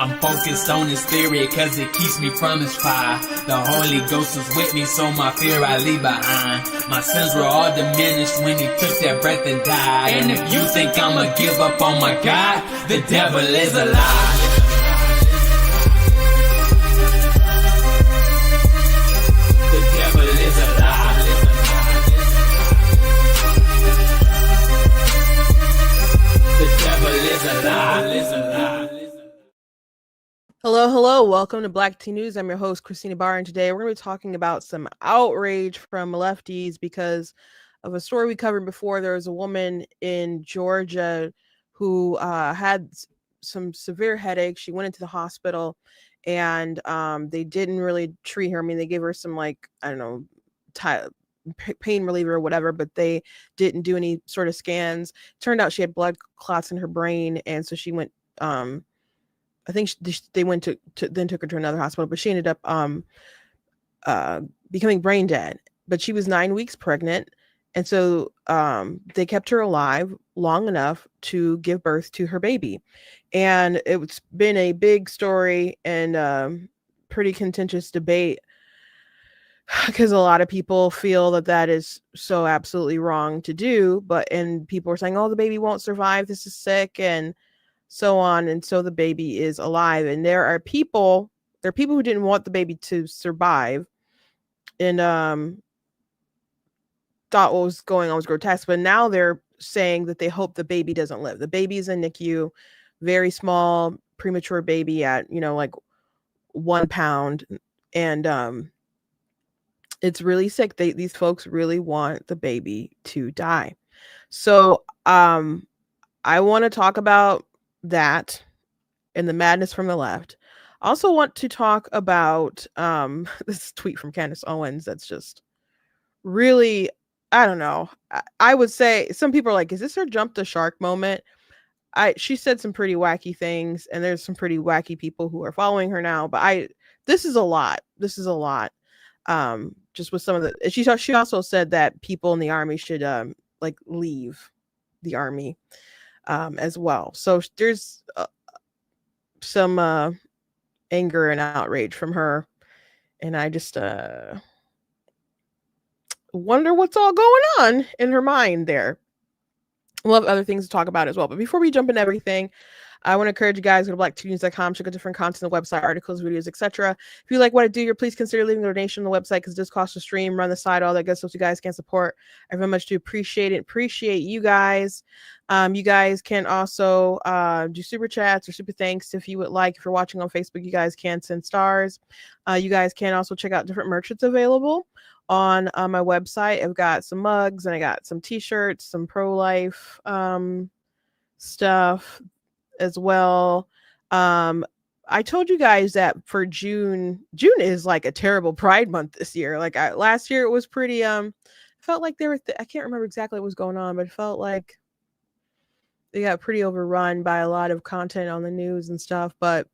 I'm focused on his spirit cause it keeps me from his fire. The Holy Ghost is with me, so my fear I leave behind. My sins were all diminished when he took that breath and died. And if you think I'ma give up on my God, the devil is a lie. The devil is a lie. The devil is a lie. Hello. Welcome to Black Teen News. I'm your host, Christina Barr, and today we're going to be talking about some outrage from lefties because of a story we covered before. There was a woman in Georgia who had some severe headaches. She went into the hospital, and they didn't really treat her. I mean, they gave her some, pain reliever or whatever, but they didn't do any sort of scans. Turned out she had blood clots in her brain, and so she went I think they went to then took her to another hospital, but she ended up becoming brain dead. But she was 9 weeks pregnant, and so they kept her alive long enough to give birth to her baby. And it's been a big story and pretty contentious debate because a lot of people feel that is so absolutely wrong to do. And people are saying, "Oh, the baby won't survive. This is sick," and so on. And so the baby is alive, and there are people who didn't want the baby to survive and thought what was going on was grotesque, but now they're saying that they hope the baby doesn't live. The baby is in NICU, very small premature baby at 1 pound, and it's really sick. These folks really want the baby to die. So I want to talk about that and the madness from the left. I also want to talk about this tweet from Candace Owens that's just really, I don't know. I would say some people are like, is this her jump the shark moment? She said some pretty wacky things, and there's some pretty wacky people who are following her now, but this is a lot. Just with some of the, she also said that people in the army should leave the army as well. So there's some anger and outrage from her, and I just wonder what's all going on in her mind there. We'll have other things to talk about as well. But before we jump into everything, I want to encourage you guys to go to blackteennews.com, check out different content on the website, articles, videos, etc. If you like what I do here, please consider leaving a donation on the website because it does cost to stream, run the site, all that good stuff you guys can support. I very much do appreciate it. Appreciate you guys. You guys can also do super chats or super thanks if you would like. If you're watching on Facebook, you guys can send stars. You guys can also check out different merch that's available on my website. I've got some mugs and I got some t-shirts, some pro-life stuff as well. I told you guys that for June is like a terrible Pride month this year. Last year it was pretty felt like there were I can't remember exactly what was going on, but it felt like they got pretty overrun by a lot of content on the news and stuff, but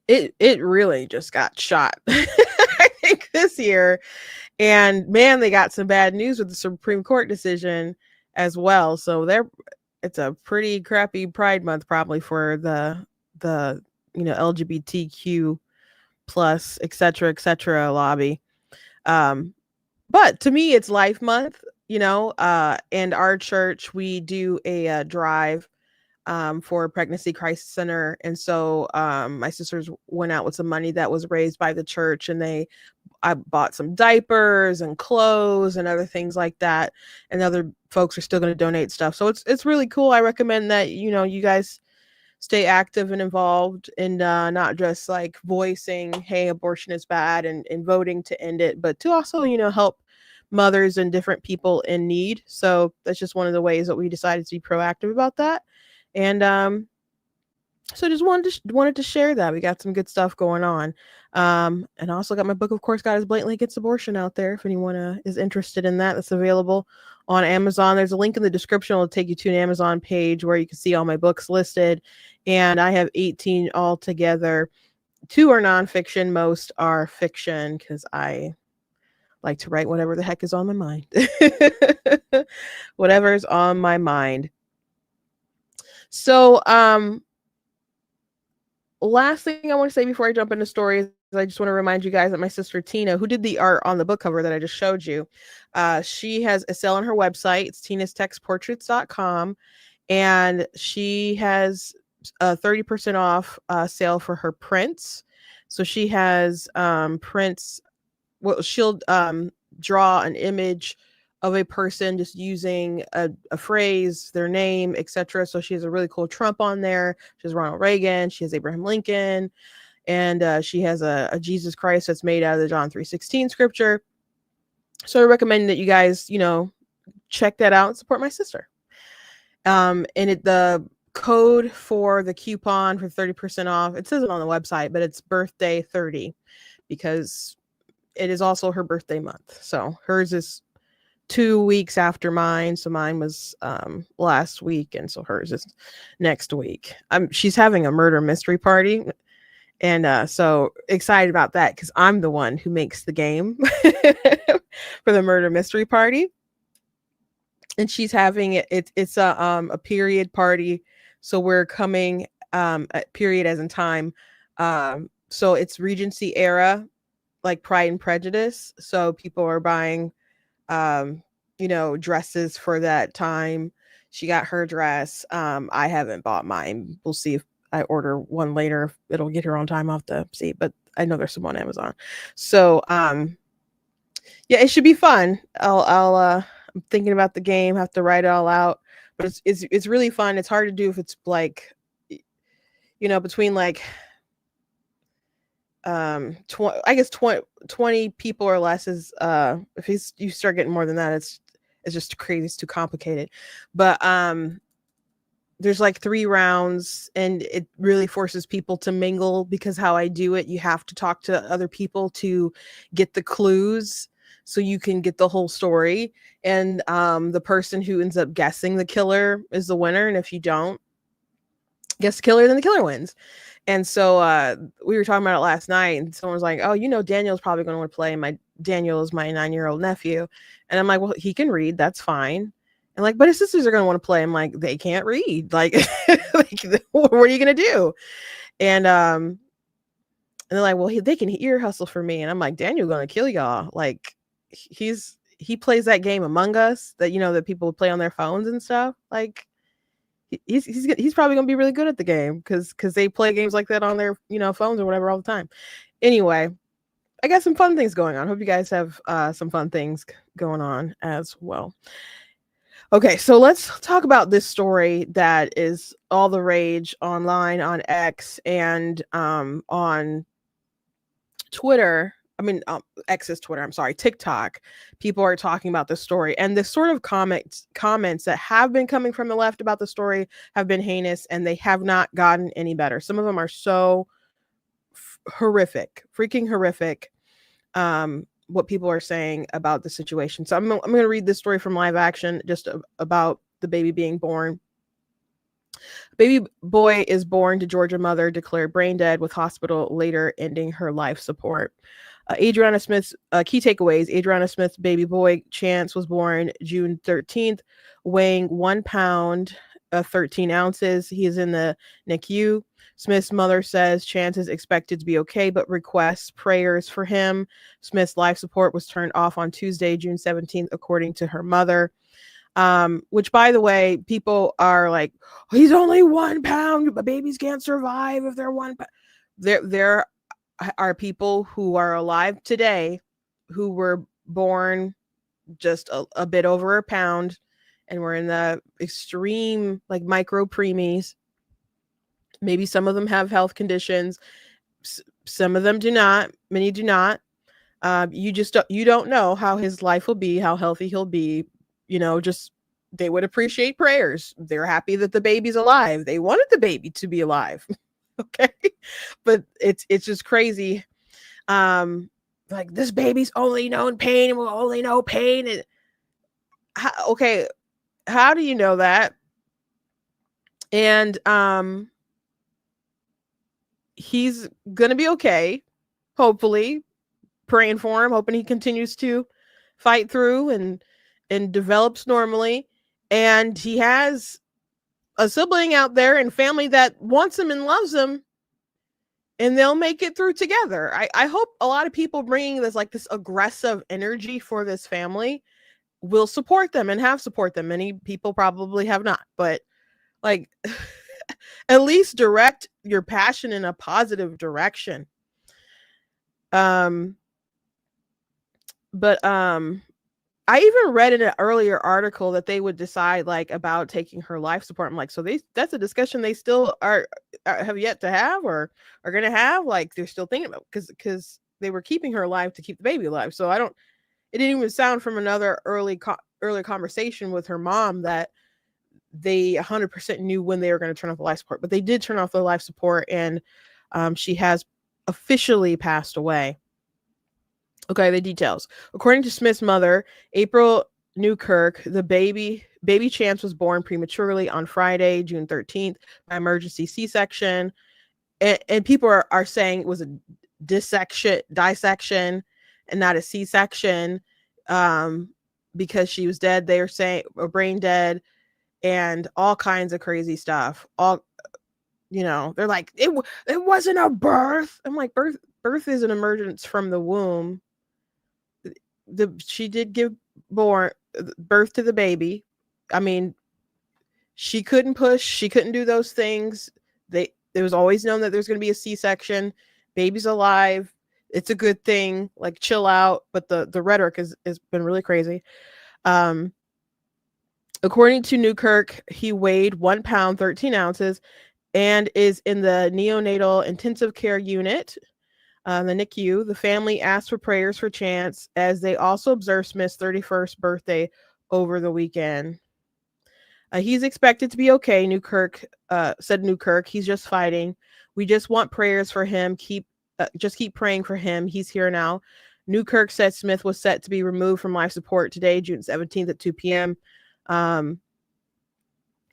it really just got shot I think this year. And man, they got some bad news with the Supreme Court decision as well. So it's a pretty crappy Pride month probably for the LGBTQ plus etc lobby. But to me it's Life Month, and our church, we do a drive for Pregnancy Crisis Center. And so my sisters went out with some money that was raised by the church, and I bought some diapers and clothes and other things like that. And other folks are still going to donate stuff. So it's really cool. I recommend that, you guys stay active and involved and not just like voicing, hey, abortion is bad and voting to end it, but to also, help mothers and different people in need. So that's just one of the ways that we decided to be proactive about that. And so just wanted to share that. We got some good stuff going on. And I also got my book, of course, God is Blatantly Against Abortion out there. If anyone is interested in that, that's available on Amazon. There's a link in the description. It'll take you to an Amazon page where you can see all my books listed. And I have 18 altogether. 2 are nonfiction. Most are fiction because I like to write whatever the heck is on my mind. Whatever's on my mind. So, last thing I want to say before I jump into stories, I just want to remind you guys that my sister Tina, who did the art on the book cover that I just showed you, she has a sale on her website. It's tinastextportraits.com, and she has a 30% off sale for her prints. So she has prints. Well, she'll draw an image of a person just using a phrase, their name, etc. So she has a really cool Trump on there. She has Ronald Reagan. She has Abraham Lincoln, and she has a Jesus Christ that's made out of the John 3:16 scripture. So I recommend that you guys, check that out and support my sister. And the code for the coupon for 30% off, it says it on the website, but it's birthday 30 because it is also her birthday month. So hers is 2 weeks after mine. So mine was last week, and so hers is next week. She's having a murder mystery party, and so excited about that because I'm the one who makes the game for the murder mystery party. And she's having it's a period party, so we're coming at period as in time. So it's Regency era, like Pride and Prejudice. So people are buying dresses for that time. She got her dress. I haven't bought mine. We'll see if I order one later, if it'll get here on time. I'll have to see, but I know there's some on Amazon. So yeah, it should be fun. I'm thinking about the game, have to write it all out, but it's really fun. It's hard to do if it's like, between like 20 people or less is if you start getting more than that, it's just crazy. It's too complicated. But there's like 3 rounds, and it really forces people to mingle because how I do it, you have to talk to other people to get the clues so you can get the whole story. And the person who ends up guessing the killer is the winner. And if you don't guess the killer, then the killer wins. And so we were talking about it last night, and someone was like, oh, Daniel's probably going to want to play. Daniel is my 9-year-old nephew. And I'm like, well, he can read. That's fine. And like, but his sisters are going to want to play. I'm like, they can't read. Like, what are you going to do? And they're like, well, they can ear hustle for me. And I'm like, Daniel's going to kill y'all. Like, he plays that game Among Us that, that people play on their phones and stuff. Like, he's probably gonna be really good at the game because they play games like that on their phones or whatever all the time. Anyway, I got some fun things going on. Hope you guys have some fun things going on as well. Okay, so let's talk about this story that is all the rage online, on X, and on Twitter. I mean, X is Twitter. I'm sorry, TikTok. People are talking about this story, and the sort of comments that have been coming from the left about the story have been heinous, and they have not gotten any better. Some of them are so horrific, freaking horrific. What people are saying about the situation. So I'm going to read this story from Live Action, just about the baby being born. Baby boy is born to Georgia mother, declared brain dead, with hospital later ending her life support. Adriana Smith's key takeaways. Adriana Smith's baby boy Chance was born June 13th, weighing 1 pound 13 ounces. He is in the NICU. Smith's mother says Chance is expected to be okay, but requests prayers for him. Smith's life support was turned off on Tuesday, June 17th, according to her mother. Which, by the way, people are like, oh, he's only 1 pound, but babies can't survive if they're 1 pound. There are people who are alive today who were born just a bit over 1 pound and were in the extreme, like, micro preemies. Maybe some of them have health conditions. Some of them do not. Many do not. You don't know how his life will be, how healthy he'll be. Just they would appreciate prayers. They're happy that the baby's alive. They wanted the baby to be alive. Okay. But it's just crazy. Like, this baby's only known pain and will only know pain. And okay, how do you know that? And he's gonna be okay, hopefully. Praying for him, hoping he continues to fight through and develops normally. And he has a sibling out there and family that wants him and loves him. and they'll make it through together. I hope a lot of people bringing this aggressive energy for this family will support them and have support them. Many people probably have not, but like at least direct your passion in a positive direction. But I even read in an earlier article that they would decide like about taking her life support. I'm like, so that's a discussion they still are have yet to have or are going to have. Like they're still thinking about because they were keeping her alive to keep the baby alive. So it didn't even sound from another early conversation with her mom that they 100% knew when they were going to turn off the life support, but they did turn off the life support, and she has officially passed away. Okay, the details. According to Smith's mother, April Newkirk, the baby Chance was born prematurely on Friday, June 13th, by emergency C-section. And people are saying it was a dissection and not a C-section because she was dead. They are saying a brain dead and all kinds of crazy stuff. They're like, it wasn't a birth. I'm like, birth is an emergence from the womb. She did give birth to the baby. I mean, she couldn't push, she couldn't do those things. It was always known that there's going to be a C-section. Baby's alive. It's a good thing. Like, chill out. But the rhetoric has been really crazy. According to Newkirk, he weighed 1 pound 13 ounces and is in the neonatal intensive care unit. The NICU. The family asked for prayers for Chance as they also observed Smith's 31st birthday over the weekend. He's expected to be okay, said Newkirk. He's just fighting. We just want prayers for him. Just keep praying for him. He's here now. Newkirk said Smith was set to be removed from life support today, June 17th at 2 p.m.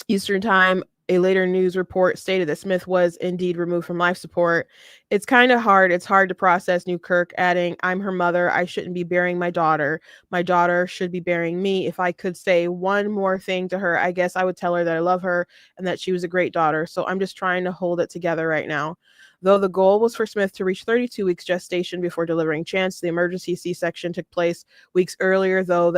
Eastern Time. A later news report stated that Smith was indeed removed from life support. It's kind of hard. It's hard to process, Newkirk, adding, I'm her mother. I shouldn't be burying my daughter. My daughter should be burying me. If I could say one more thing to her, I guess I would tell her that I love her and that she was a great daughter. So I'm just trying to hold it together right now. Though the goal was for Smith to reach 32 weeks gestation before delivering Chance, the emergency C-section took place weeks earlier, though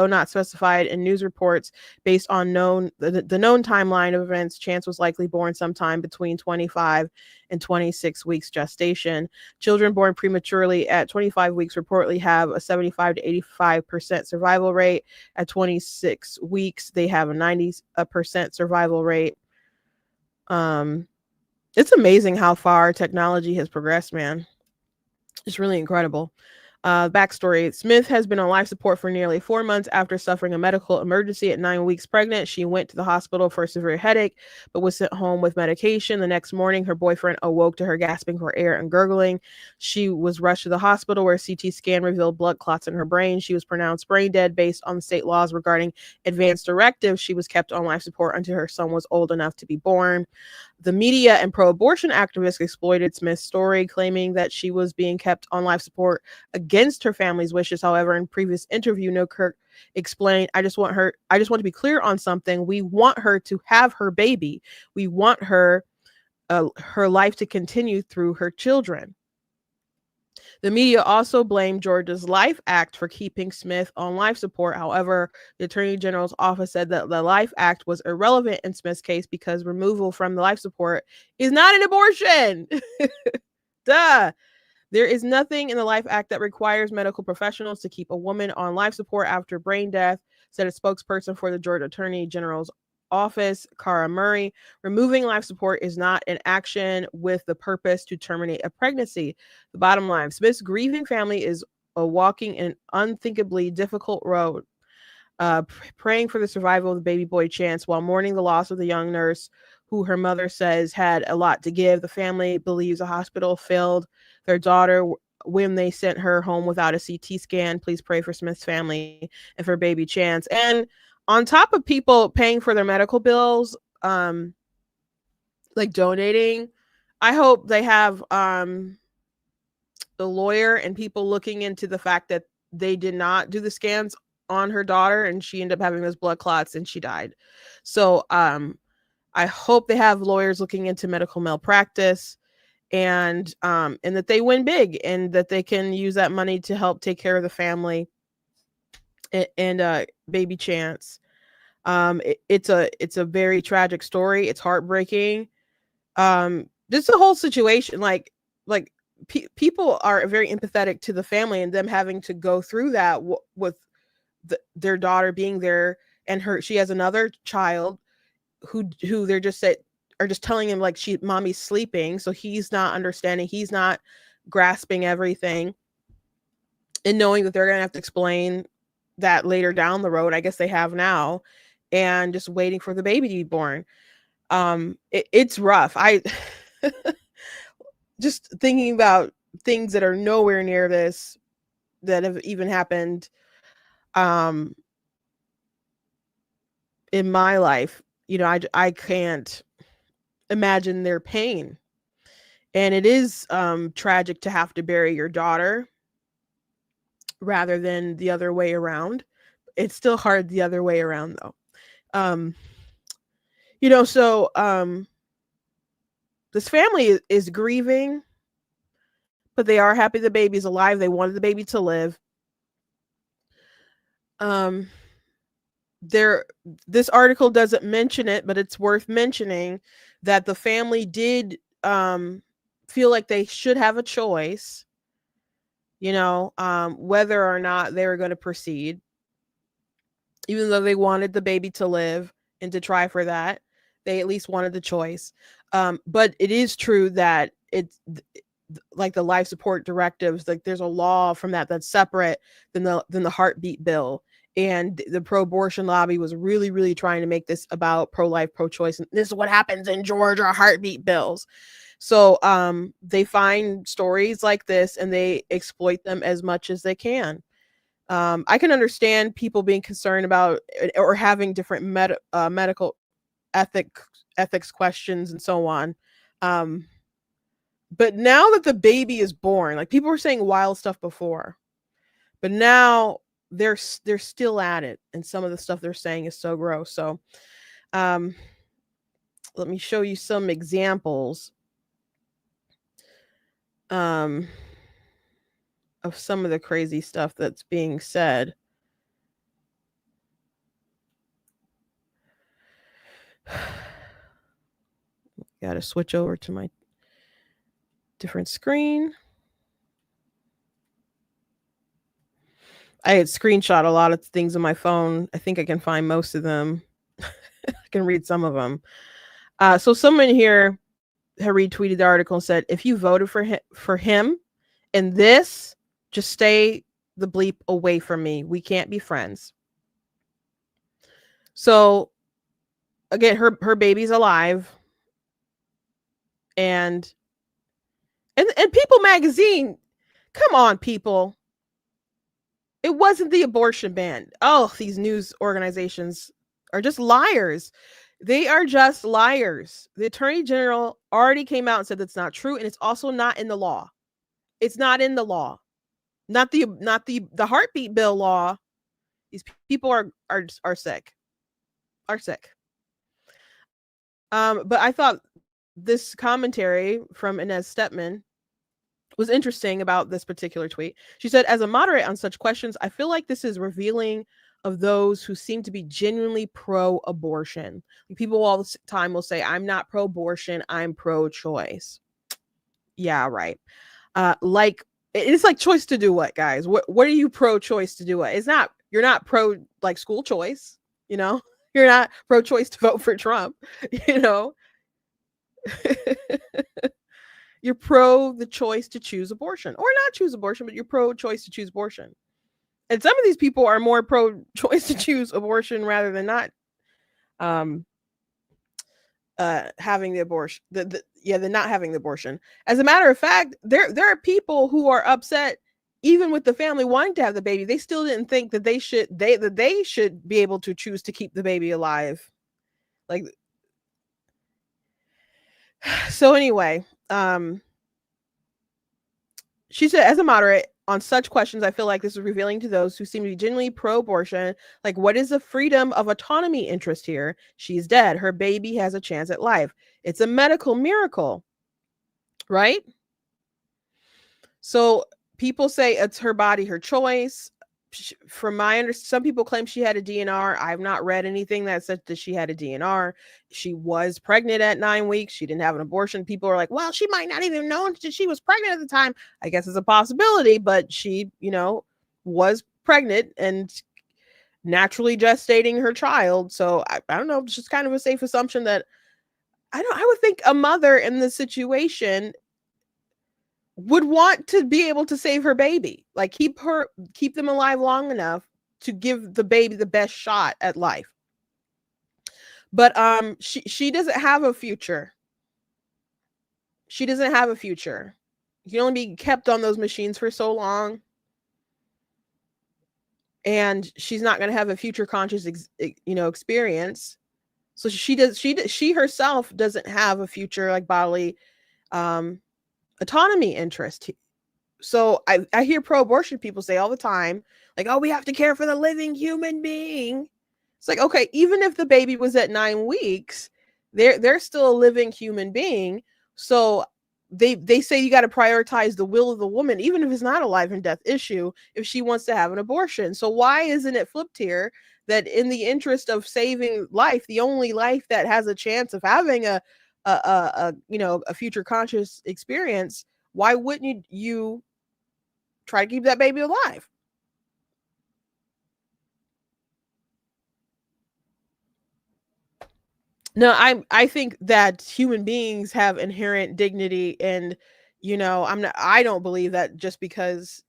not specified in news reports. Based on the known timeline of events, Chance was likely born sometime between 25 and 26 weeks gestation. Children born prematurely at 25 weeks reportedly have a 75 to 85% survival rate. At 26 weeks, they have a 90% survival rate. It's amazing how far technology has progressed, man. It's really incredible. Backstory. Smith has been on life support for nearly 4 months after suffering a medical emergency at 9 weeks pregnant. She went to the hospital for a severe headache, but was sent home with medication. The next morning, her boyfriend awoke to her gasping for air and gurgling. She was rushed to the hospital where a CT scan revealed blood clots in her brain. She was pronounced brain dead based on state laws regarding advanced directives. She was kept on life support until her son was old enough to be born. The media and pro-abortion activists exploited Smith's story, claiming that she was being kept on life support against her family's wishes. However, in previous interview, Newkirk explained, I just want to be clear on something. We want her to have her baby. We want her life to continue through her children. The media also blamed Georgia's Life Act for keeping Smith on life support. However, the Attorney General's office said that the Life Act was irrelevant in Smith's case because removal from the life support is not an abortion. Duh. There is nothing in the Life Act that requires medical professionals to keep a woman on life support after brain death, said a spokesperson for the Georgia Attorney General's office, Cara Murray. Removing life support is not an action with the purpose to terminate a pregnancy. The bottom line, Smith's grieving family is walking an unthinkably difficult road, praying for the survival of the baby boy Chance while mourning the loss of the young nurse who her mother says had a lot to give. The family believes the hospital failed their daughter when they sent her home without a CT scan. Please pray for Smith's family and for baby Chance. And on top of people paying for their medical bills, like donating, I hope they have the lawyer and people looking into the fact that they did not do the scans on her daughter and she ended up having those blood clots and she died. So I hope they have lawyers looking into medical malpractice and that they win big, and that they can use that money to help take care of the family and baby Chance. It's a very tragic story. It's heartbreaking. Just the whole situation, like people are very empathetic to the family and them having to go through that with their daughter being there, and she has another child who they're just are just telling him like mommy's sleeping, so he's not understanding, he's not grasping everything, and knowing that they're gonna have to explain that later down the road. I guess they have now, and just waiting for the baby to be born. It's rough. I just thinking about things that are nowhere near this that have even happened in my life. I can't imagine their pain. And it is tragic to have to bury your daughter rather than the other way around. It's still hard the other way around though. This family is grieving, but they are happy the baby's alive. They wanted the baby to live. This article doesn't mention it, but it's worth mentioning that the family did feel like they should have a choice, whether or not they were going to proceed, even though they wanted the baby to live and to try for that. They at least wanted the choice. But it is true that it's like the life support directives, like there's a law from that's separate than the heartbeat bill. And the pro-abortion lobby was really, really trying to make this about pro-life, pro-choice. And this is what happens in Georgia heartbeat bills. So they find stories like this and they exploit them as much as they can. I can understand people being concerned about or having different medical ethics questions and so on. But now that the baby is born, like people were saying wild stuff before, but now they're still at it, and some of the stuff they're saying is so gross. So let me show you some examples of some of the crazy stuff that's being said. Got to switch over to my different screen. I had screenshot a lot of things on my phone. I think I can find most of them. I can read some of them. So someone here had retweeted the article and said, if you voted for him and this, just stay the bleep away from me. We can't be friends. So again, her baby's alive. And People Magazine, come on, people. It wasn't the abortion ban. Oh, these news organizations are just liars. They are just liars. The Attorney General already came out and said that's not true, and it's also not in the law. It's not in the law. Not the heartbeat bill law. These people are sick. Are sick. But I thought this commentary from Inez Stepman was interesting about this particular tweet. She said, as a moderate on such questions, I feel like this is revealing of those who seem to be genuinely pro-abortion. People all the time will say, I'm not pro-abortion, I'm pro-choice. Yeah, right. Like, it's like choice to do what, guys? What are you pro-choice to do what? You're not pro like school choice, you're not pro-choice to vote for Trump, You're pro the choice to choose abortion, or not choose abortion, but you're pro-choice to choose abortion. And some of these people are more pro-choice to choose abortion rather than not having the abortion. They're not having the abortion. As a matter of fact, there are people who are upset, even with the family wanting to have the baby. They still didn't think that they should be able to choose to keep the baby alive. Like, so anyway, she said, as a moderate on such questions, I feel like this is revealing to those who seem to be genuinely pro-abortion. Like, what is the freedom of autonomy interest here? She's dead. Her baby has a chance at life. It's a medical miracle. right? So people say it's her body, her choice. From my understanding, some people claim she had a DNR. I've not read anything that said that she had a DNR. She was pregnant at 9 weeks. She didn't have an abortion. People are like, well, she might not even know that she was pregnant at the time. I guess it's a possibility, but she, was pregnant and naturally gestating her child. So I don't know. It's just kind of a safe assumption that I would think a mother in this situation would want to be able to save her baby, like keep them alive long enough to give the baby the best shot at life. But she doesn't have a future. She doesn't have a future. You can only be kept on those machines for so long. And she's not going to have a future conscious experience. So she herself doesn't have a future like bodily autonomy interest. So I hear pro-abortion people say all the time, like, oh, we have to care for the living human being. It's like, okay, even if the baby was at 9 weeks, they're still a living human being. So they say you got to prioritize the will of the woman, even if it's not a life and death issue, if she wants to have an abortion. So why isn't it flipped here that in the interest of saving life, the only life that has a chance of having a future conscious experience, why wouldn't you try to keep that baby alive? No, I think that human beings have inherent dignity, and I don't believe that just because,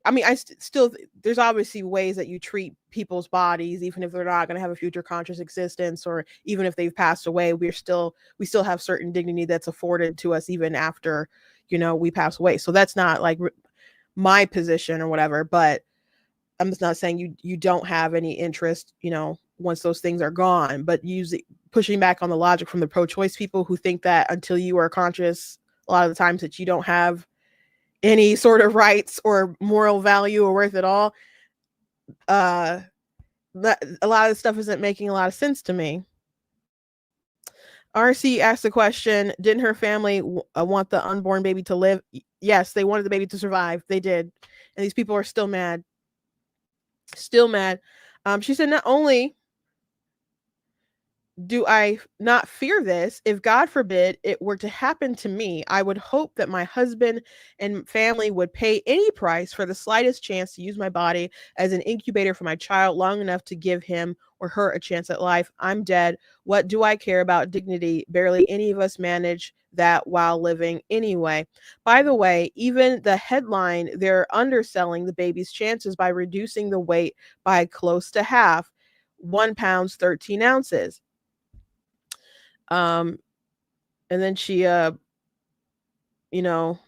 I mean, still, there's obviously ways that you treat people's bodies, even if they're not going to have a future conscious existence, or even if they've passed away, we still have certain dignity that's afforded to us even after we pass away. So that's not like my position or whatever, but I'm just not saying you don't have any interest, once those things are gone, but pushing back on the logic from the pro-choice people who think that until you are conscious, a lot of the times that you don't have any sort of rights or moral value or worth at all. A lot of the stuff isn't making a lot of sense to me. RC asked the question, didn't her family want the unborn baby to live? Yes, they wanted the baby to survive. They did. And these people are still mad. Still mad. She said, not only do I not fear this, if God forbid it were to happen to me, I would hope that my husband and family would pay any price for the slightest chance to use my body as an incubator for my child long enough to give him or her a chance at life. I'm dead. What do I care about dignity? Barely any of us manage that while living anyway. By the way, even the headline, they're underselling the baby's chances by reducing the weight by close to half, 1 pound, 13 ounces. And then she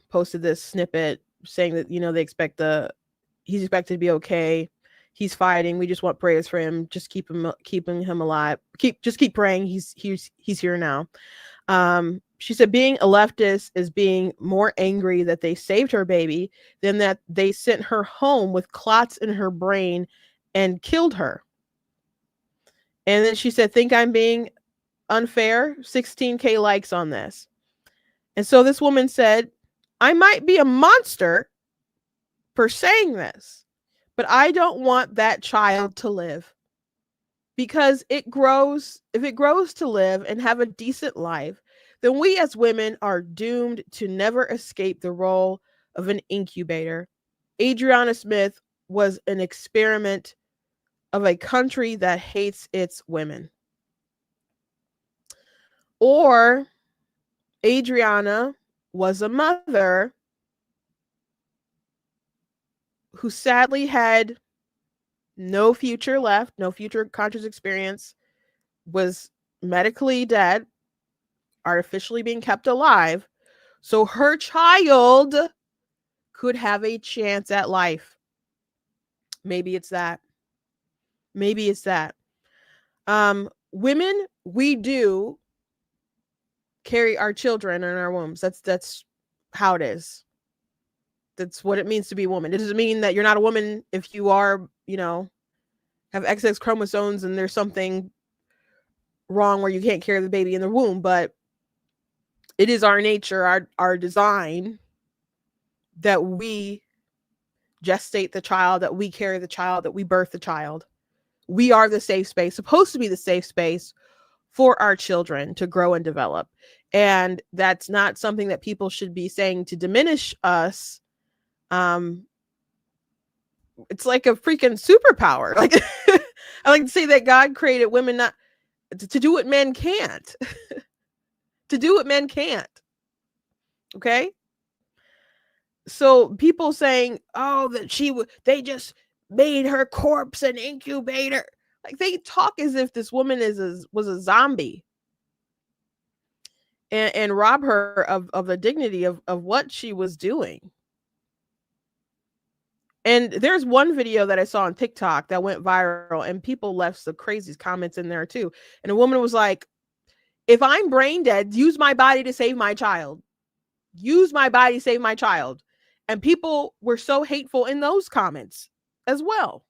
posted this snippet saying that he's expected to be okay. He's fighting. We just want prayers for him. Just keeping him alive. Keep praying. He's here now. She said being a leftist is being more angry that they saved her baby than that they sent her home with clots in her brain and killed her. And then she said, think I'm being unfair? 16K likes on this. And so this woman said, I might be a monster for saying this, but I don't want that child to live, because if it grows to live and have a decent life, then we as women are doomed to never escape the role of an incubator. Adriana Smith was an experiment of a country that hates its women. Or Adriana was a mother who sadly had no future left, no future conscious experience, was medically dead, artificially being kept alive, so her child could have a chance at life. Maybe it's that. Maybe it's that. Women, we do carry our children in our wombs. That's how it is. That's what it means to be a woman. It doesn't mean that you're not a woman if you are, have XX chromosomes and there's something wrong where you can't carry the baby in the womb. But It is our nature, our design, that we gestate the child, that we carry the child, that we birth the child. We are the safe space, supposed to be the safe space for our children to grow and develop. And that's not something that people should be saying to diminish us. It's like a freaking superpower. Like I like to say that God created women not to do what men can't. To do what men can't. Okay? So people saying, "Oh, that they just made her corpse an incubator." Like they talk as if this woman was a zombie, and rob her of the dignity of what she was doing. And there's one video that I saw on TikTok that went viral, and people left the craziest comments in there too. And a woman was like, "If I'm brain dead, use my body to save my child. Use my body to save my child." And people were so hateful in those comments as well.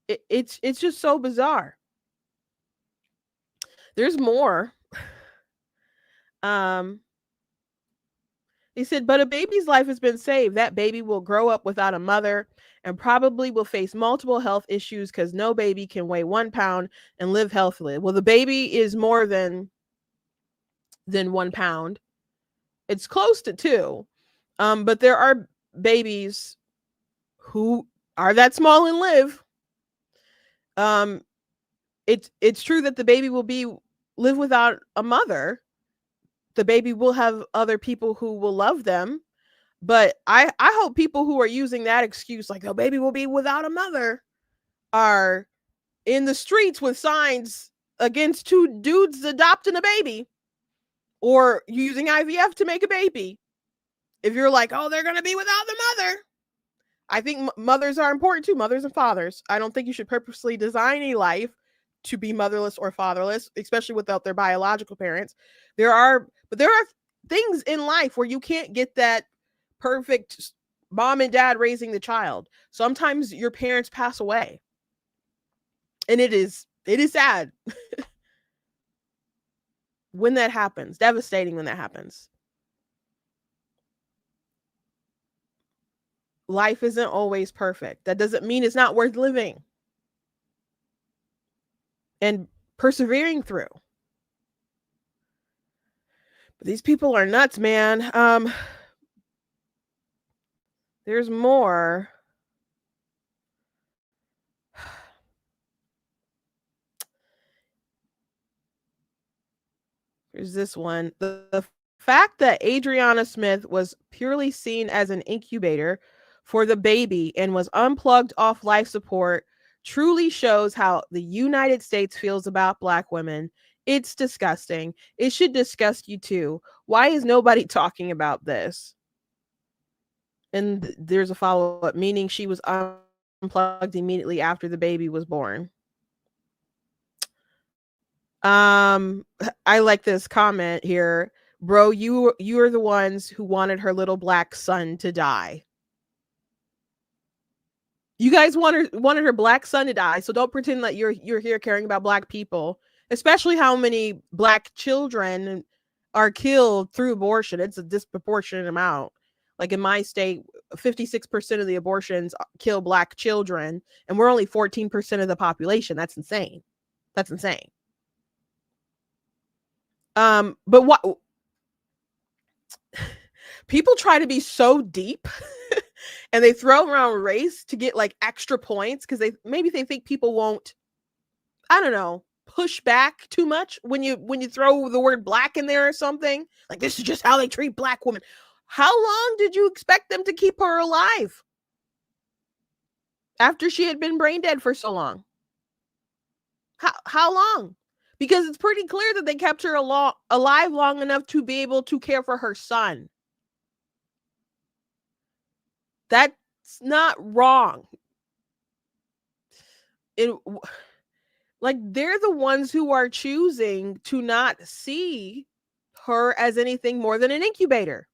It's just so bizarre. There's more. He said, but a baby's life has been saved. That baby will grow up without a mother and probably will face multiple health issues because no baby can weigh 1 pound and live healthily. Well, the baby is more than 1 pound. It's close to 2. But there are babies who are that small and live. It's true that the baby will live without a mother. The baby will have other people who will love them. But I hope people who are using that excuse, like the baby will be without a mother, are in the streets with signs against 2 dudes adopting a baby, or using IVF to make a baby. If you're like, oh, they're going to be without the mother. I think mothers are important too, mothers and fathers. I don't think you should purposely design a life to be motherless or fatherless, especially without their biological parents. There are things in life where you can't get that perfect mom and dad raising the child. Sometimes your parents pass away. And it is sad when that happens. Devastating when that happens. Life isn't always perfect. That doesn't mean it's not worth living and persevering through. But these people are nuts, man. There's more. There's this one. The fact that Adriana Smith was purely seen as an incubator for the baby and was unplugged off life support truly shows how the United States feels about Black women. It's disgusting. It should disgust you too. Why is nobody talking about this? And there's a follow-up, meaning she was unplugged immediately after the baby was born. I like this comment here. Bro, you are the ones who wanted her little black son to die. You guys wanted her black son to die, so don't pretend that you're here caring about Black people, especially how many Black children are killed through abortion. It's a disproportionate amount. Like in my state, 56% of the abortions kill Black children, and we're only 14% of the population. That's insane. That's insane. But what people try to be so deep and they throw around race to get like extra points because they think people won't, I don't know, push back too much when you throw the word Black in there or something. Like, this is just how they treat Black women. How long did you expect them to keep her alive after she had been brain dead for so long? How long? Because it's pretty clear that they kept her alive long enough to be able to care for her son. That's not wrong. Like, they're the ones who are choosing to not see her as anything more than an incubator.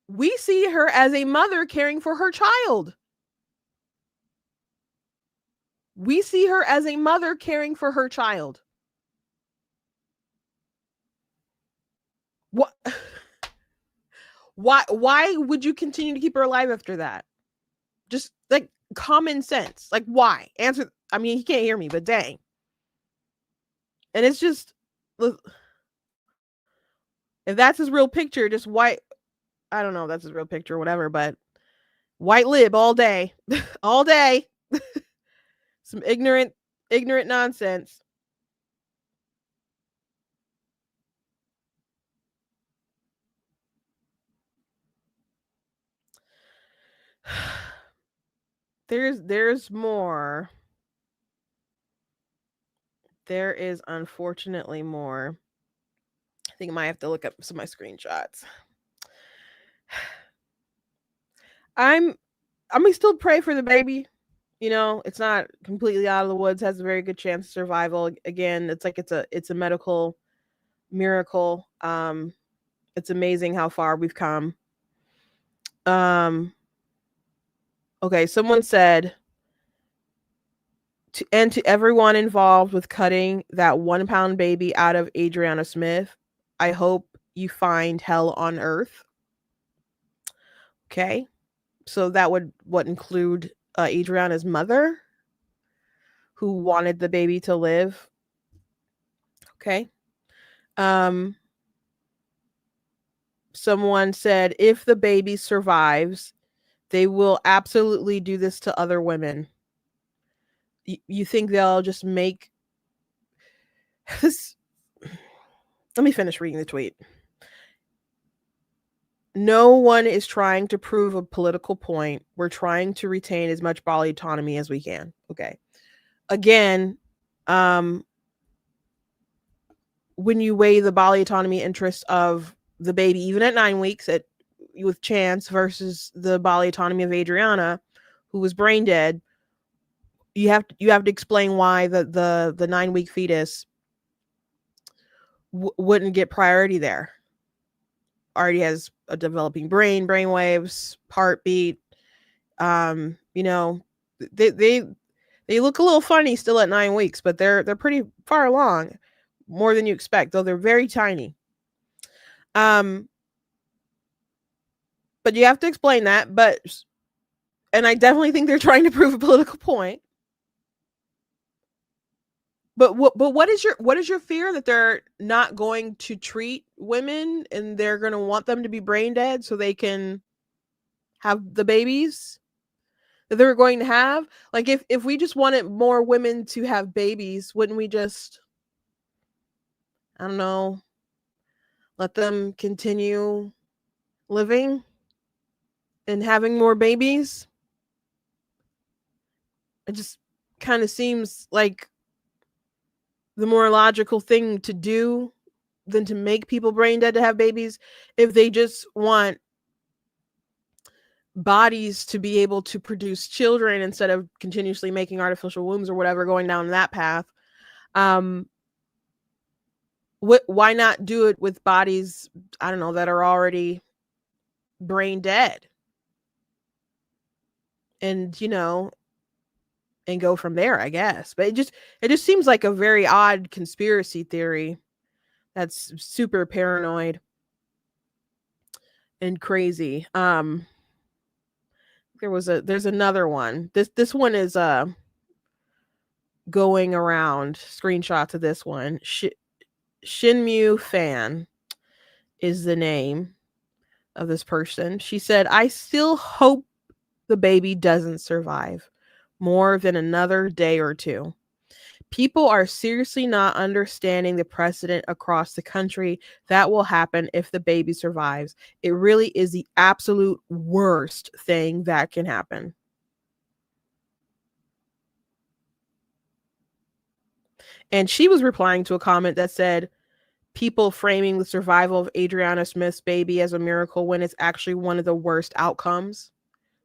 We see her as a mother caring for her child. We see her as a mother caring for her child. Why would you continue to keep her alive after that? Just like common sense. Like why? Answer. I mean, he can't hear me, but dang. And it's just, if that's his real picture, just white. I don't know if that's his real picture or whatever, but white lib all day, all day. Some ignorant nonsense. There's more. There is unfortunately more. I think I might have to look up some of my screenshots. I'm gonna still pray for the baby. You know, it's not completely out of the woods, has a very good chance of survival. Again, it's like it's a medical miracle. It's amazing how far we've come. Okay, someone said to everyone involved with cutting that 1 pound baby out of Adriana Smith, I hope you find hell on earth. Okay. So that would include Adriana's mother, who wanted the baby to live. Okay. Someone said if the baby survives, they will absolutely do this to other women. You think they'll just make this? Let me finish reading the tweet. No one is trying to prove a political point. We're trying to retain as much bodily autonomy as we can. Okay. Again, when you weigh the bodily autonomy interests of the baby, even at 9 weeks with Chance versus the bodily autonomy of Adriana, who was brain dead, you have to explain why the 9-week fetus wouldn't get priority there. Already has a developing brain waves, heartbeat. You know, they look a little funny still at 9 weeks, but they're pretty far along, more than you expect, though they're very tiny. But you have to explain that. And I definitely think they're trying to prove a political point. But what is your fear, that they're not going to treat women and they're going to want them to be brain dead so they can have the babies that they're going to have? Like if we just wanted more women to have babies, wouldn't we just, I don't know, let them continue living and having more babies? It just kind of seems like the more logical thing to do than to make people brain dead to have babies, if they just want bodies to be able to produce children instead of continuously making artificial wombs or whatever, going down that path. Why not do it with bodies, I don't know, that are already brain dead, and and go from there, I guess. But it just seems like a very odd conspiracy theory that's super paranoid and crazy. There's another one. This one is going around, screenshots of this one. Shinmu Fan is the name of this person. She said, I still hope the baby doesn't survive more than another day or two. People are seriously not understanding the precedent across the country that will happen if the baby survives. It really is the absolute worst thing that can happen. And she was replying to a comment that said, people framing the survival of Adriana Smith's baby as a miracle when it's actually one of the worst outcomes.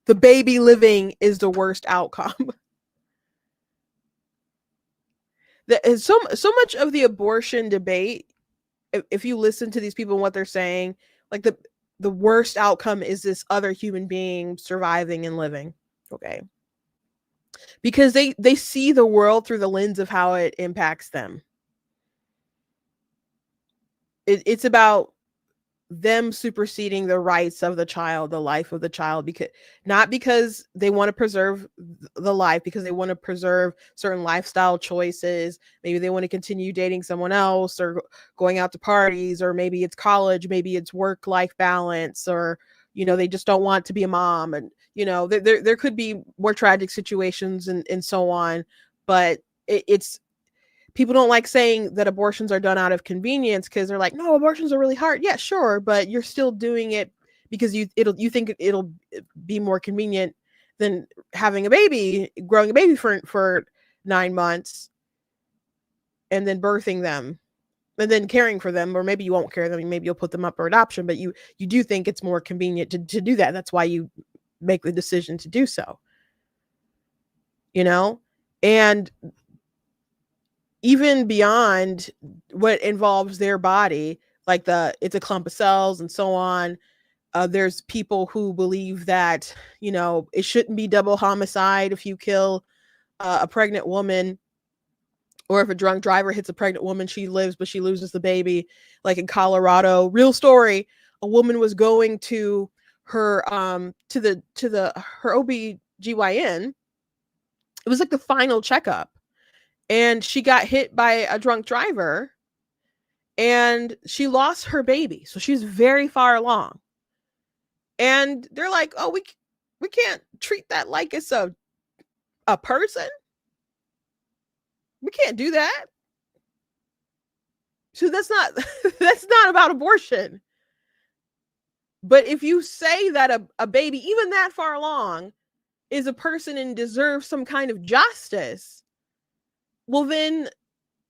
The baby living is the worst outcome. So much of the abortion debate, if you listen to these people and what they're saying, like the worst outcome is this other human being surviving and living. Okay. Because they see the world through the lens of how it impacts them. It's about them superseding the rights of the child, the life of the child, because not because they want to preserve the life, because they want to preserve certain lifestyle choices. Maybe they want to continue dating someone else, or going out to parties, or maybe it's college, maybe it's work life balance, or they just don't want to be a mom. And there could be more tragic situations, and so on. But it's people don't like saying that abortions are done out of convenience, because they're like, no, abortions are really hard. Yeah, sure, but you're still doing it because you think it'll be more convenient than having a baby, growing a baby for 9 months, and then birthing them, and then caring for them. Or maybe you won't care them, maybe you'll put them up for adoption, but you do think it's more convenient to do that. That's why you make the decision to do so. And even beyond what involves their body, like it's a clump of cells and so on. There's people who believe that, it shouldn't be double homicide if you kill a pregnant woman, or if a drunk driver hits a pregnant woman, she lives, but she loses the baby. Like in Colorado, real story, a woman was going to her, her OB-GYN. It was like the final checkup, and she got hit by a drunk driver, and she lost her baby. So she's very far along. And they're like, oh, we can't treat that like it's a person. We can't do that. So that's not that's not about abortion. But if you say that a baby, even that far along, is a person and deserves some kind of justice, well, then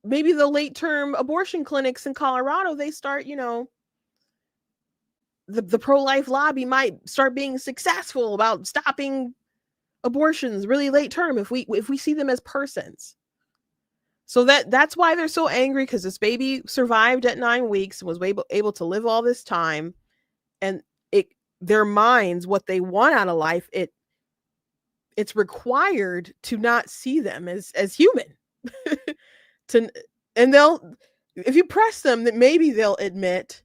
maybe the late term abortion clinics in Colorado, they start, the pro-life lobby might start being successful about stopping abortions really late term if we see them as persons. So that's why they're so angry, because this baby survived at 9 weeks and was able to live all this time, and their minds, what they want out of life, it's required to not see them as human. And if you press them, that maybe they'll admit,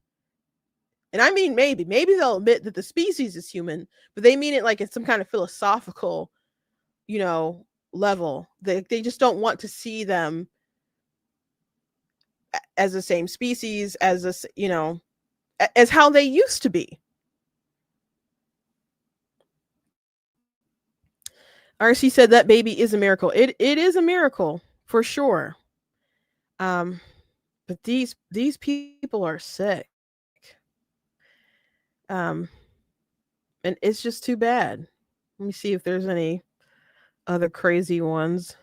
and I mean maybe they'll admit that the species is human, but they mean it like it's some kind of philosophical, level. They just don't want to see them as the same species, as as how they used to be. RC said that baby is a miracle. It is a miracle for sure. But these people are sick. And it's just too bad. Let me see if there's any other crazy ones.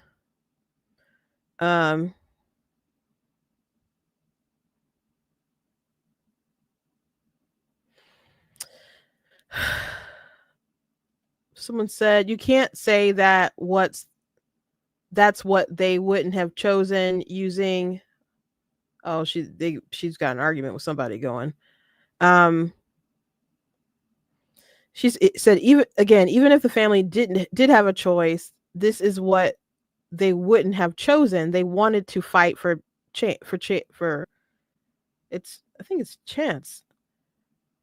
Someone said you can't say that that's what they wouldn't have chosen using. Oh, she's got an argument with somebody going. It said, even if the family did have a choice, this is what they wouldn't have chosen. They wanted to fight for it's, I think it's chance.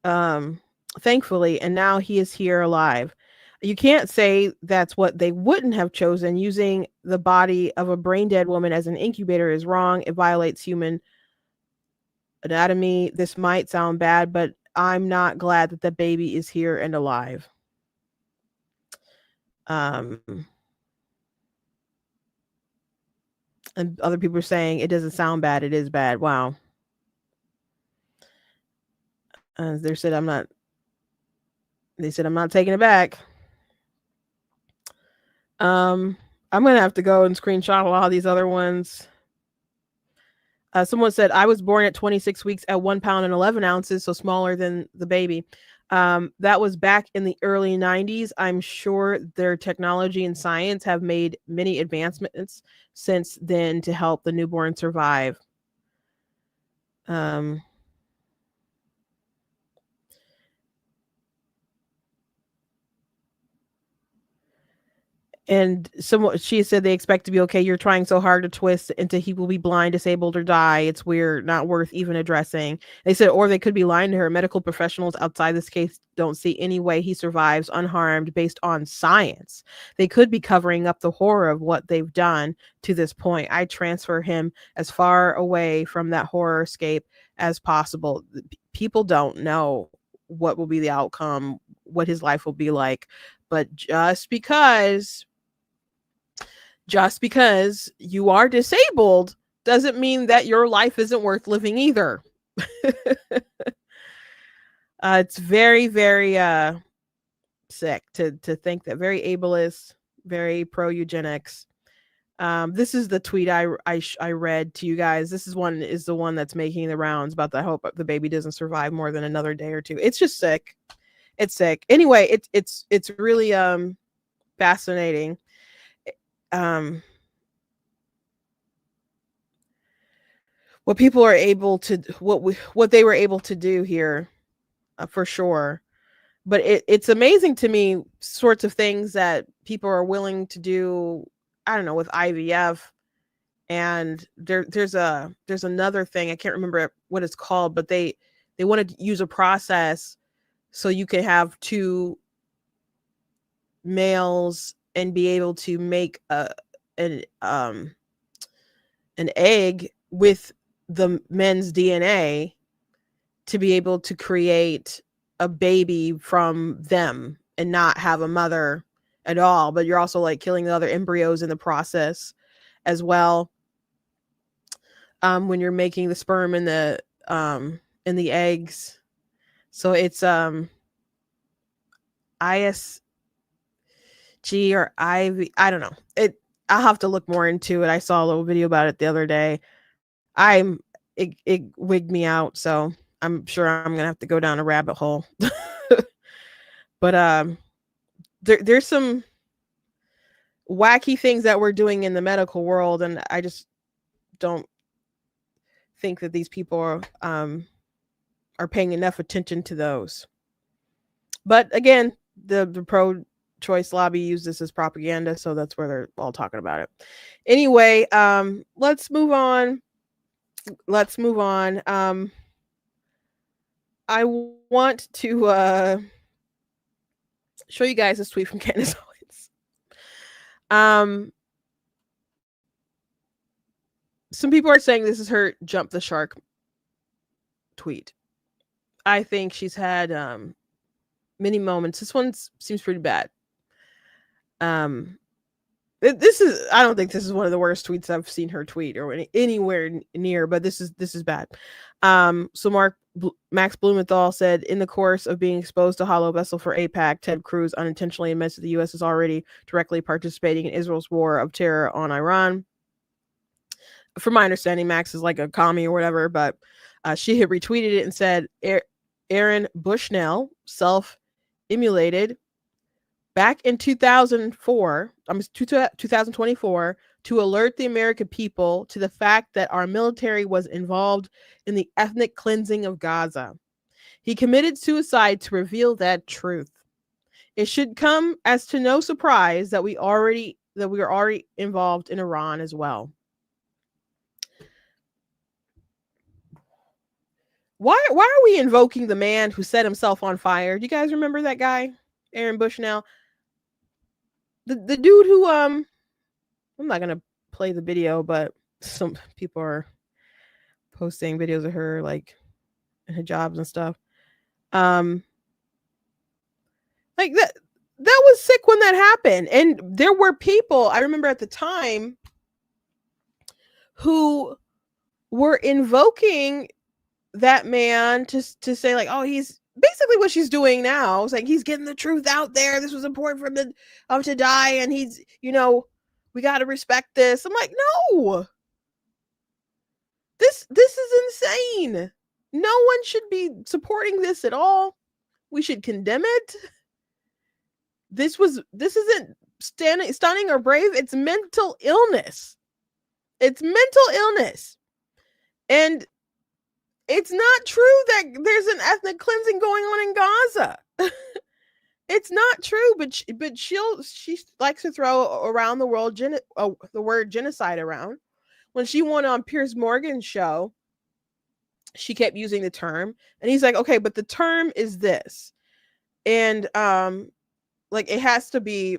Thankfully, and now he is here alive. You can't say that's what they wouldn't have chosen. Using the body of a brain dead woman as an incubator is wrong. It violates human anatomy. This might sound bad, but I'm not glad that the baby is here and alive. And other people are saying it doesn't sound bad. It is bad. Wow. They said I'm not taking it back. I'm gonna have to go and screenshot a lot of these other ones. Someone said, I was born at 26 weeks at 1 pound and 11 ounces, so smaller than the baby. That was back in the early 90s. I'm sure their technology and science have made many advancements since then to help the newborn survive. And someone she said they expect to be okay. You're trying so hard to twist into he will be blind, disabled, or die. It's weird, not worth even addressing. They said, or they could be lying to her. Medical professionals outside this case don't see any way he survives unharmed based on science. They could be covering up the horror of what they've done to this point. I transfer him as far away from that horror escape as possible. People don't know what will be the outcome, what his life will be like. But just because you are disabled doesn't mean that your life isn't worth living either. It's very, very sick to think that. Very ableist, very pro eugenics. This is the tweet I read to you guys. This is the one that's making the rounds about the hope the baby doesn't survive more than another day or two. It's just sick. It's sick. Anyway, it's really fascinating. What people are able to what they were able to do here, for sure. But it's amazing to me sorts of things that people are willing to do. I don't know, with IVF. And there's another thing, I can't remember what it's called, but they want to use a process so you can have two males and be able to make an egg with the men's DNA to be able to create a baby from them and not have a mother at all. But you're also like killing the other embryos in the process as well. When you're making the sperm and the eggs. So it's ISG or IV. I don't know. I'll have to look more into it. I saw a little video about it the other day. It wigged me out, so I'm sure I'm gonna have to go down a rabbit hole. But there's some wacky things that we're doing in the medical world, and I just don't think that these people are paying enough attention to those. But again, the pro-choice lobby used this as propaganda, so that's where they're all talking about it. Anyway, let's move on. I want to show you guys this tweet from Candace Owens. Some people are saying this is her jump the shark tweet. I think she's had many moments. This one seems pretty bad. This is, I don't think this is one of the worst tweets I've seen her tweet or anywhere near, but this is bad. So Max Blumenthal said, in the course of being exposed to hollow vessel for AIPAC, Ted Cruz unintentionally admits that the U.S. is already directly participating in Israel's war of terror on Iran. From my understanding, Max is like a commie or whatever, but she had retweeted it and said, Aaron Bushnell self-immolated back in 2024 to alert the American people to the fact that our military was involved in the ethnic cleansing of Gaza. He committed suicide to reveal that truth. It should come as to no surprise that we are already involved in Iran as well. Why are we invoking the man who set himself on fire? Do you guys remember that guy, Aaron Bushnell? The dude who I'm not gonna play the video, but some people are posting videos of her like in hijabs and stuff. Like that was sick when that happened. And there were people, I remember at the time, who were invoking that man to say like, oh, he's basically what she's doing now. It's like, he's getting the truth out there. This was important for him to die. And he's, we got to respect this. I'm like, no, this is insane. No one should be supporting this at all. We should condemn it. This isn't stunning or brave. It's mental illness. And it's not true that there's an ethnic cleansing going on in Gaza. it's not true, but she likes to throw around the word genocide around. When she went on Piers Morgan's show, she kept using the term, and he's like, okay, but the term is this, and like it has to be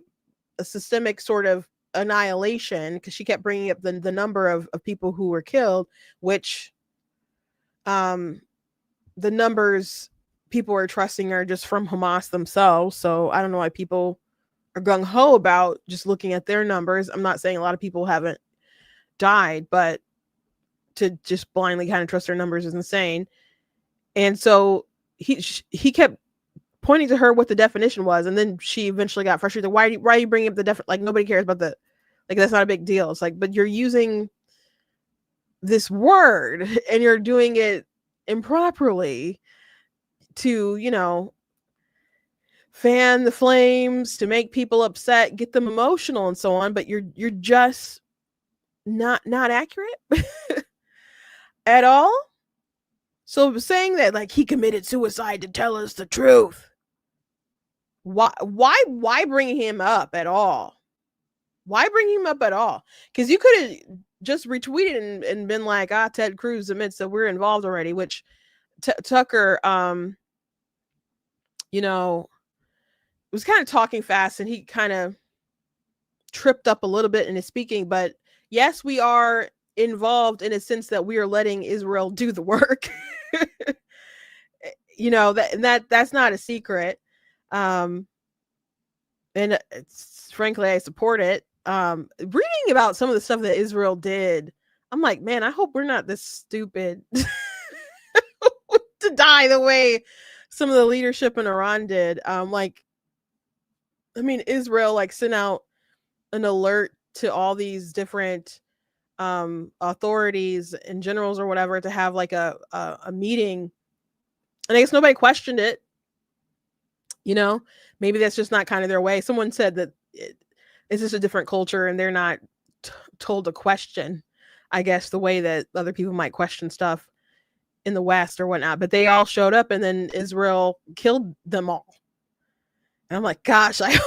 a systemic sort of annihilation, because she kept bringing up the number of people who were killed, which the numbers people are trusting are just from Hamas themselves. So I don't know why people are gung-ho about just looking at their numbers. I'm not saying a lot of people haven't died, but to just blindly kind of trust their numbers is insane. And so he kept pointing to her what the definition was, and then she eventually got frustrated. Why are you bringing up the like nobody cares about the, like that's not a big deal. It's like, but you're using this word and you're doing it improperly to, you know, fan the flames, to make people upset, get them emotional and so on, but you're just not accurate at all. So saying that like he committed suicide to tell us the truth, why bring him up at all? Why bring him up at all? Because you could have just retweeted and been like, Ted Cruz admits that we're involved already, which Tucker you know, was kind of talking fast and he kind of tripped up a little bit in his speaking. But yes, we are involved in a sense that we are letting Israel do the work. You know, that's not a secret. And frankly, I support it. Reading about some of the stuff that Israel did, I'm like, man, I hope we're not this stupid to die the way some of the leadership in Iran did. Like, I mean, Israel like sent out an alert to all these different authorities and generals or whatever to have like a meeting, and I guess nobody questioned it. You know, maybe that's just not kind of their way. Someone said that it's just a different culture and they're not told to question, I guess, the way that other people might question stuff in the West or whatnot. But they all showed up and then Israel killed them all. And I'm like, gosh, I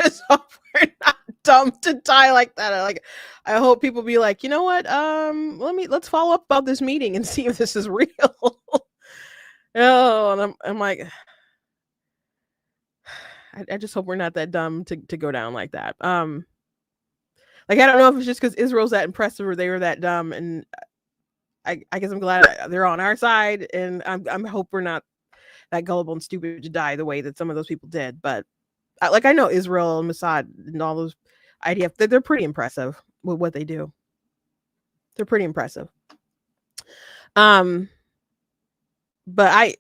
just hope we're not dumb to die like that. I hope people be like, you know what? Let's follow up about this meeting and see if this is real. Oh, and I'm like, I just hope we're not that dumb to go down like that. Like, I don't know if it's just because Israel's that impressive or they were that dumb, and I guess I'm glad they're on our side, and I'm hope we're not that gullible and stupid to die the way that some of those people did. But I know Israel and Mossad and all those IDF, they're pretty impressive with what they do. They're pretty impressive. But I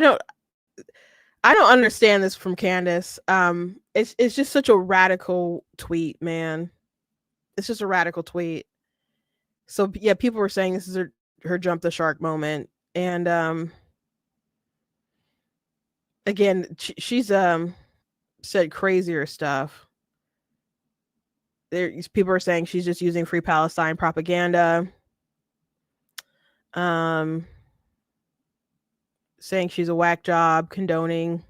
don't understand this from Candace. It's just such a radical tweet, man. It's just a radical tweet. So yeah, people were saying this is her jump the shark moment, and again, she's said crazier stuff. People are saying she's just using Free Palestine propaganda. Saying she's a whack job, condoning.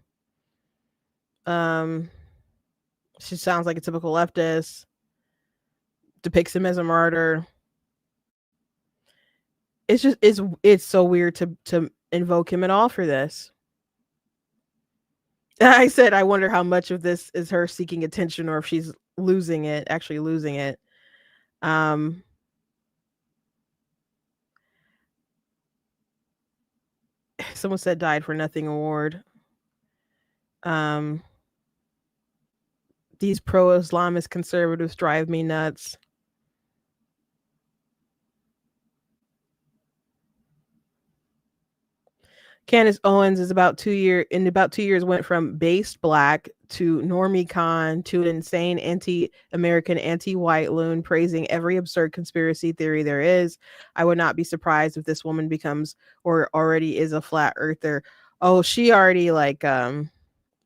She sounds like a typical leftist. Depicts him as a martyr. It's just it's so weird to invoke him at all for this. I said I wonder how much of this is her seeking attention or if she's actually losing it. Someone said died for nothing award. These pro-Islamist conservatives drive me nuts. Candace Owens is in about 2 years went from based black to normie con to an insane anti-American, anti-white loon praising every absurd conspiracy theory there is. I would not be surprised if this woman becomes or already is a flat earther. Oh, she already like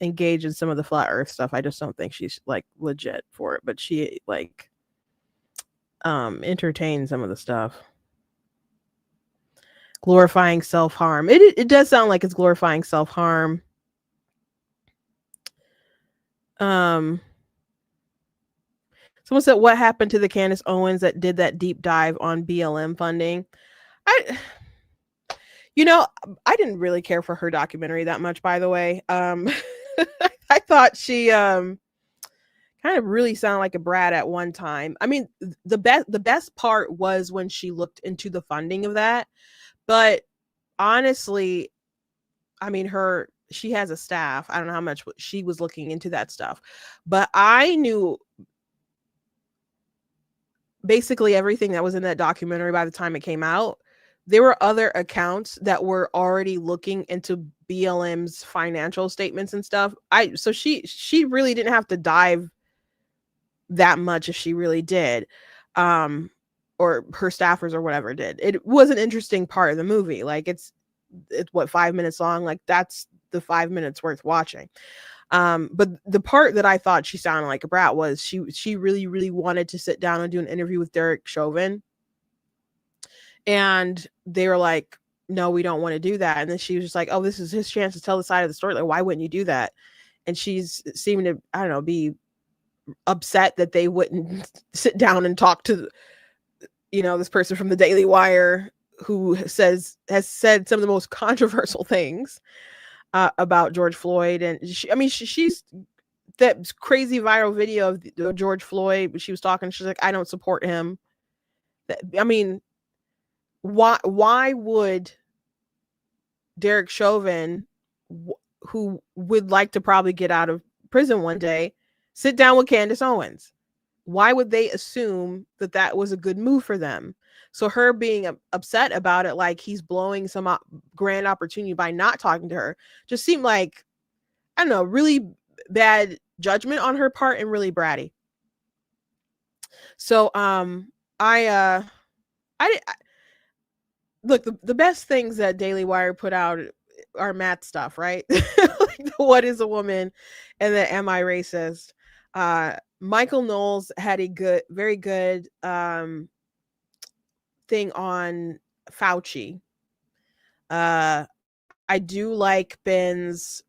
engaged in some of the flat earth stuff. I just don't think she's like legit for it, but she like entertains some of the stuff. Glorifying self-harm. It does sound like it's glorifying self-harm. Someone said, what happened to the Candace Owens that did that deep dive on BLM funding? I I didn't really care for her documentary that much, by the way. I thought she kind of really sounded like a brat at one time. I mean, the best part was when she looked into the funding of that. But honestly, I mean, she has a staff. I don't know how much she was looking into that stuff, but I knew basically everything that was in that documentary by the time it came out. There were other accounts that were already looking into BLM's financial statements and stuff. So she really didn't have to dive that much if she really did. Or her staffers or whatever did. It was an interesting part of the movie. Like it's what, 5 minutes long? Like that's the 5 minutes worth watching. But the part that I thought she sounded like a brat was she really, really wanted to sit down and do an interview with Derek Chauvin. And they were like, no, we don't want to do that. And then she was just like, oh, this is his chance to tell the side of the story. Like, why wouldn't you do that? And she's seeming to, I don't know, be upset that they wouldn't sit down and talk to, this person from the Daily Wire who has said some of the most controversial things about George Floyd. And she's that crazy viral video of George Floyd. She was talking. She's like, I don't support him. I mean, why would Derek Chauvin, who would like to probably get out of prison one day, sit down with Candace Owens? Why would they assume that was a good move for them? So her being upset about it, like he's blowing some grand opportunity by not talking to her, just seemed like, I don't know, really bad judgment on her part and really bratty. So I look, the best things that Daily Wire put out are math stuff, right? Like what is a woman, and then am I racist? Michael Knowles had a very good thing on Fauci. I do like Ben's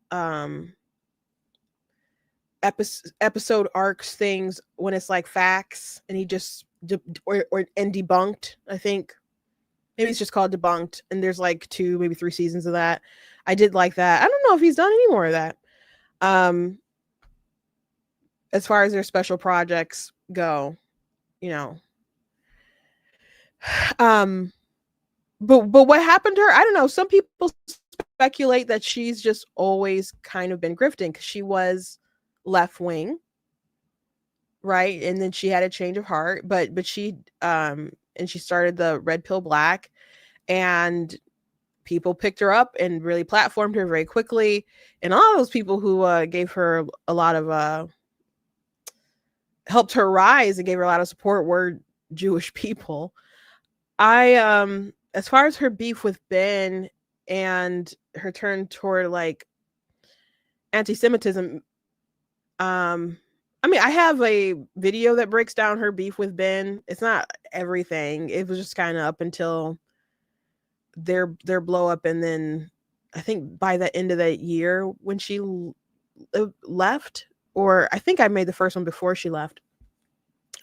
episode arcs things when it's like facts and he just debunked. I think maybe it's just called Debunked, and there's like 2, maybe 3 seasons of that. I did like that. I don't know if he's done any more of that. As far as their special projects go, but what happened to her? I don't know. Some people speculate that she's just always kind of been grifting because she was left wing, right? And then she had a change of heart, but she and she started the Red Pill Black, and people picked her up and really platformed her very quickly. And all those people who gave her a lot of helped her rise and gave her a lot of support were Jewish people. As far as her beef with Ben and her turn toward like anti-Semitism, I have a video that breaks down her beef with Ben. It's not everything. It was just kind of up until their blow up, and then I think by the end of that year when she left, or I think I made the first one before she left.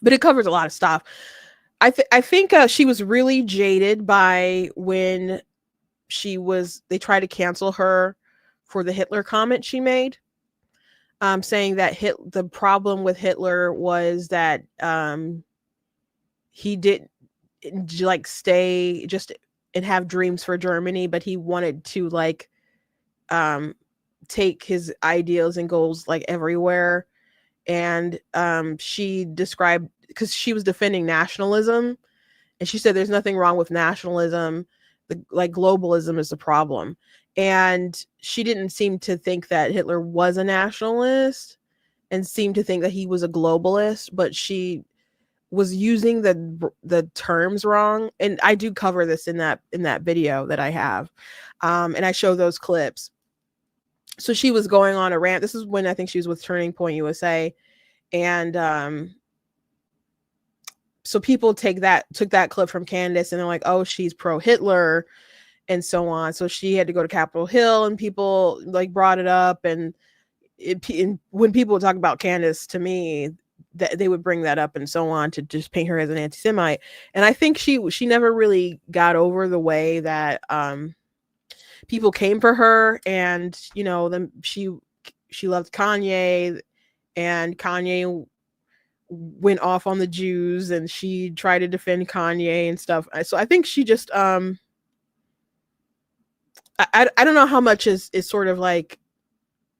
But it covers a lot of stuff. I think she was really jaded by when they tried to cancel her for the Hitler comment she made, saying that the problem with Hitler was that he didn't like stay just and have dreams for Germany, but he wanted to like take his ideals and goals like everywhere. And she described, because she was defending nationalism, and she said there's nothing wrong with nationalism, like globalism is the problem. And she didn't seem to think that Hitler was a nationalist and seemed to think that he was a globalist, but she was using the terms wrong. And I do cover this in that video that I have, and I show those clips. So she was going on a rant. This is when I think she was with Turning Point USA. And so people took that clip from Candace and they're like, oh, she's pro-Hitler and so on. So she had to go to Capitol Hill and people like brought it up. And when people talk about Candace, to me, that they would bring that up and so on to just paint her as an anti-Semite. And I think she never really got over the way that people came for her, and then she loved Kanye, and Kanye went off on the Jews, and she tried to defend Kanye and stuff. So I think she just I don't know how much is sort of like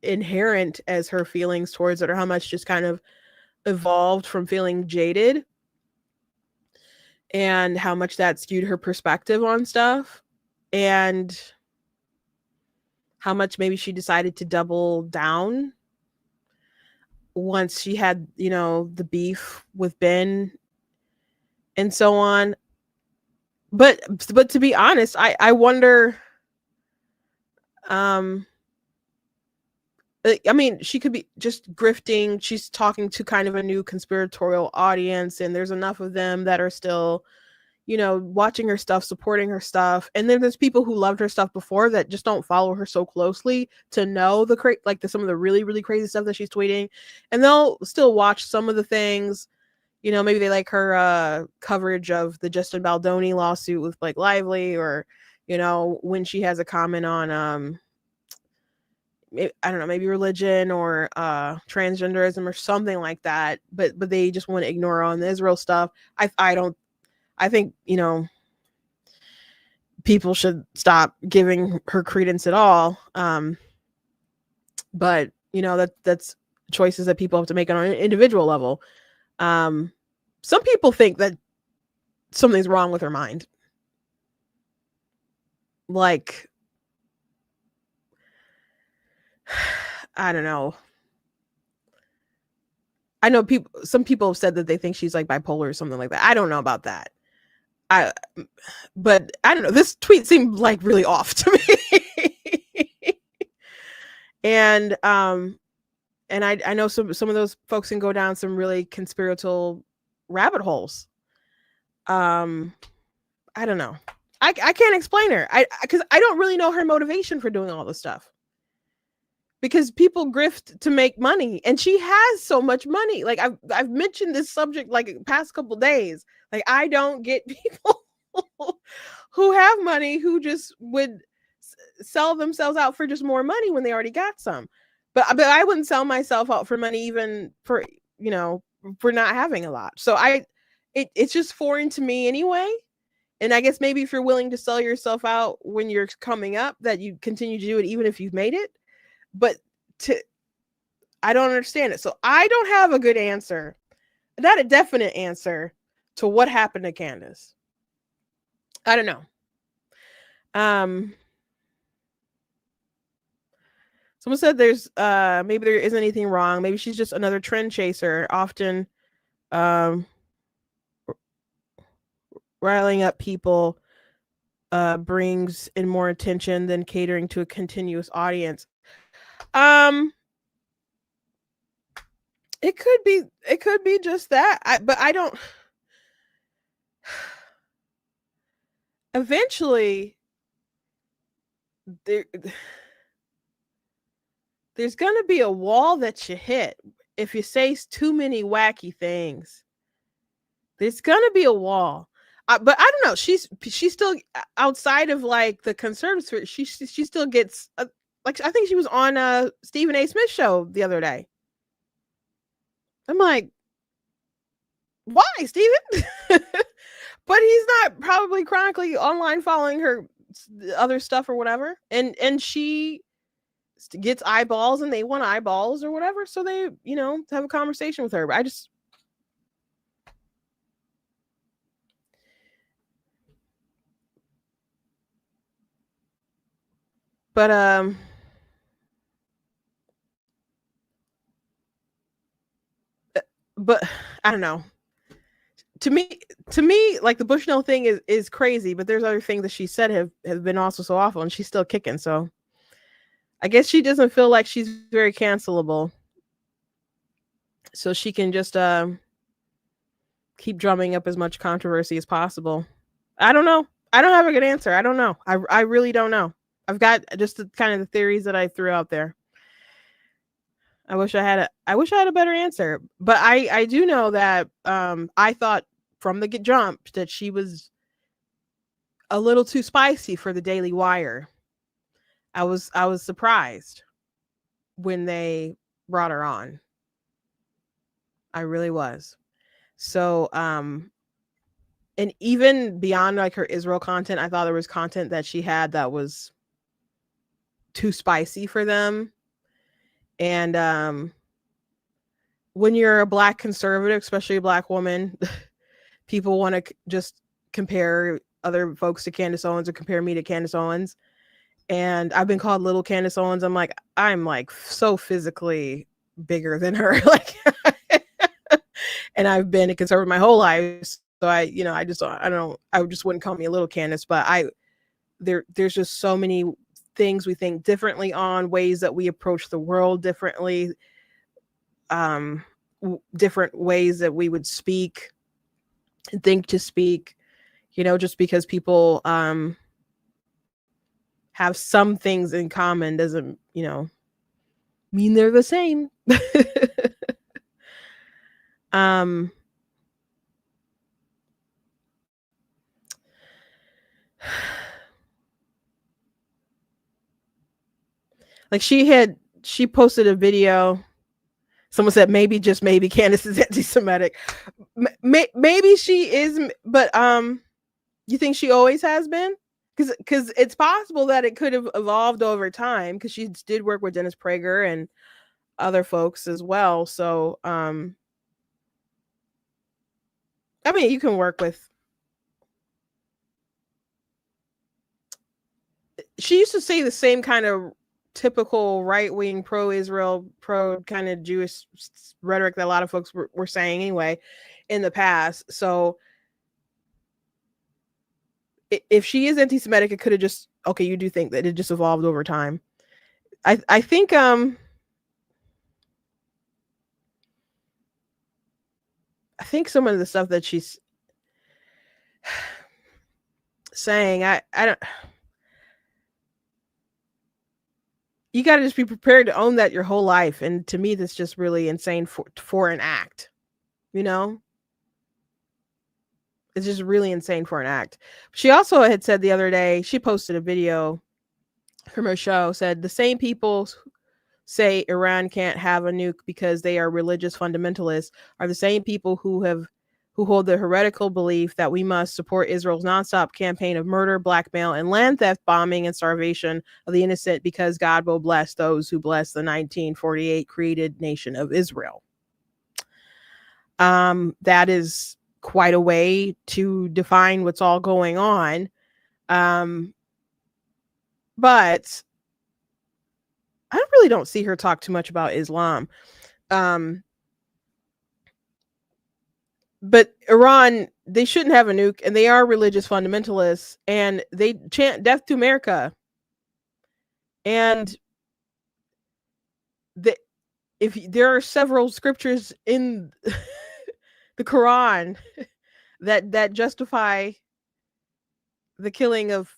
inherent as her feelings towards it, or how much just kind of evolved from feeling jaded, and how much that skewed her perspective on stuff, and how much maybe she decided to double down once she had, the beef with Ben and so on. But to be honest, I wonder, I mean, she could be just grifting. She's talking to kind of a new conspiratorial audience, and there's enough of them that are still, watching her stuff, supporting her stuff. And then there's people who loved her stuff before that just don't follow her so closely to know some of the really, really crazy stuff that she's tweeting. And they'll still watch some of the things, maybe they like her coverage of the Justin Baldoni lawsuit with Blake Lively, or, when she has a comment on, I don't know, maybe religion or transgenderism or something like that. But they just want to ignore on the Israel stuff. I think, people should stop giving her credence at all. But that's choices that people have to make on an individual level. Some people think that something's wrong with her mind. Like, I don't know. I know some people have said that they think she's like bipolar or something like that. I don't know about that. But I don't know. This tweet seemed like really off to me. And I know some of those folks can go down some really conspiratorial rabbit holes. I don't know. I can't explain her. Because I don't really know her motivation for doing all this stuff. Because people grift to make money, and she has so much money. Like I've mentioned this subject like the past couple days. Like, I don't get people who have money who just would sell themselves out for just more money when they already got some. But I wouldn't sell myself out for money even for for not having a lot. So it's just foreign to me anyway. And I guess maybe if you're willing to sell yourself out when you're coming up, that you continue to do it even if you've made it. But I don't understand it. So I don't have a good answer, not a definite answer to what happened to Candace. I don't know. Someone said there's maybe there isn't anything wrong. Maybe she's just another trend chaser, often riling up people brings in more attention than catering to a continuous audience. It could be just that. But I don't. Eventually, there's gonna be a wall that you hit if you say too many wacky things. There's gonna be a wall. But I don't know. She's still outside of like the conservative. She still gets like, I think she was on Stephen A. Smith show the other day. I'm like, why, Stephen? But he's not probably chronically online following her other stuff or whatever. And she gets eyeballs, and they want eyeballs or whatever. So they, have a conversation with her. But but I don't know. To me, like the Bushnell thing is crazy, but there's other things that she said have been also so awful, and she's still kicking. So I guess she doesn't feel like she's very cancelable, so she can just keep drumming up as much controversy as possible. I don't know. I don't have a good answer. I don't know. I really don't know. I've got just kind of the theories that I threw out there. I wish I had a better answer. But I do know that I thought from the jump that she was a little too spicy for the Daily Wire. I was surprised when they brought her on. I really was. So and even beyond like her Israel content, I thought there was content that she had that was too spicy for them. And when you're a Black conservative, especially a Black woman, people want to just compare other folks to Candace Owens or compare me to Candace Owens. And I've been called little Candace Owens. I'm like so physically bigger than her. Like, and I've been a conservative my whole life. So I just wouldn't call me a little Candace, but there's just so many things we think differently on, ways that we approach the world differently, different ways that we would speak and think to speak, just because people have some things in common doesn't, mean they're the same. Like she posted a video. Someone said maybe, just maybe, Candace is anti-Semitic. Maybe she is, but you think she always has been? Because it's possible that it could have evolved over time, because she did work with Dennis Prager and other folks as well. So I mean, you can work with. She used to say the same kind of typical right-wing, pro-Israel, pro kind of Jewish rhetoric that a lot of folks were saying anyway in the past. So if she is anti-Semitic, it could have just, okay, you do think that it just evolved over time. I think some of the stuff that she's saying, I don't. You got to just be prepared to own that your whole life. And to me, that's just really insane for an act, It's just really insane for an act. She also had said the other day, she posted a video from her show, said the same people say Iran can't have a nuke because they are religious fundamentalists are the same people who hold the heretical belief that we must support Israel's nonstop campaign of murder, blackmail, and land theft, bombing, and starvation of the innocent because God will bless those who bless the 1948 created nation of Israel. That is quite a way to define what's all going on. But I really don't see her talk too much about Islam. But Iran, they shouldn't have a nuke, and they are religious fundamentalists, and they chant death to America. And if there are several scriptures in the Quran that justify the killing of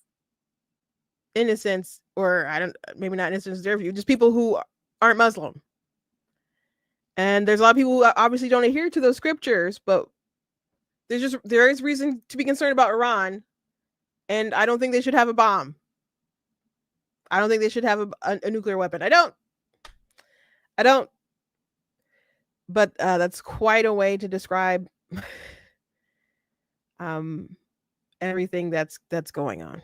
innocents, or maybe not innocents in their view, just people who aren't Muslim. And there's a lot of people who obviously don't adhere to those scriptures, but there is reason to be concerned about Iran. And I don't think they should have a bomb. I don't think they should have a nuclear weapon. I don't. But that's quite a way to describe everything that's going on.